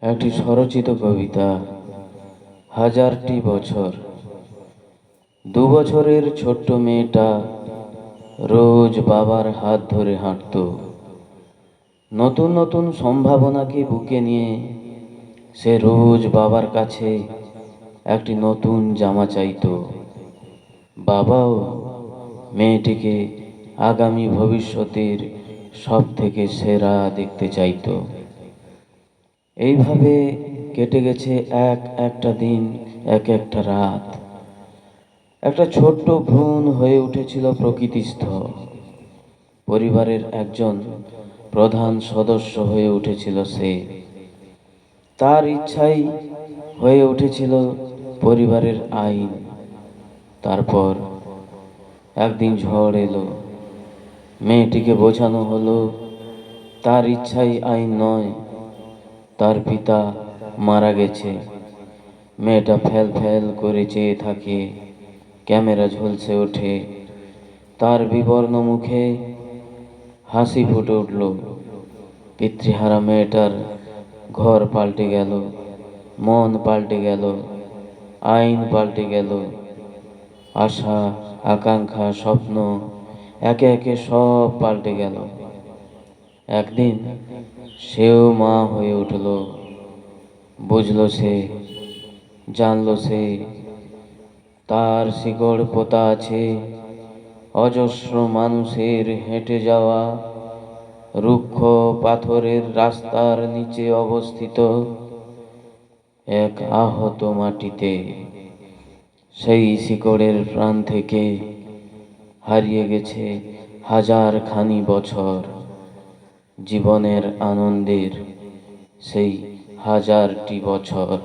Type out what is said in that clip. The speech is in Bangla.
একটি স্বরচিত কবিতা। হাজারটি বছর। 2 বছরের ছোট্ট মেয়েটা রোজ বাবার হাত ধরে হাঁটত। নতুন নতুন সম্ভাবনাকে বুকে নিয়ে সে রোজ বাবার কাছে একটি নতুন জামা চাইতো। বাবাও মেয়েটিকে আগামী ভবিষ্যতের সব থেকে সেরা দেখতে চাইতো। এইভাবে কেটে গেছে একটা দিন, একটা রাত। একটা ছোট্ট ভ্রূণ হয়ে উঠেছিল প্রকৃতিস্থ। পরিবারের একজন প্রধান সদস্য হয়ে উঠেছিল সে। তার ইচ্ছাই হয়ে উঠেছিল পরিবারের আইন। তারপর একদিন ঝড় এলো। মেয়েটিকে বোঝানো হলো তার ইচ্ছাই আইন নয়, তার পিতা মারা গেছে। মেয়েটা ফ্যাল ফ্যাল করে চেয়ে থাকে। ক্যামেরা ঝলসে ওঠে। তার বিবর্ণ মুখে হাসি ফুটে উঠল। পিতৃহারা মেয়েটার ঘর পাল্টে গেল, মন পাল্টে গেল, আইন পাল্টে গেল। আশা, আকাঙ্ক্ষা, স্বপ্ন একে একে সব পাল্টে গেল। একদিন সেও মা হয়ে উঠল। বুঝলো সে, জানলো সে, তার শিকড় পোতা আছে অজস্র মানুষের হেঁটে যাওয়া রুক্ষ পাথরের রাস্তার নিচে অবস্থিত এক আহত মাটিতে। সেই শিকড়ের প্রাণ থেকে হারিয়ে গেছে হাজারখানি বছর। জীবনের আনন্দের সেই হাজারটি বছর।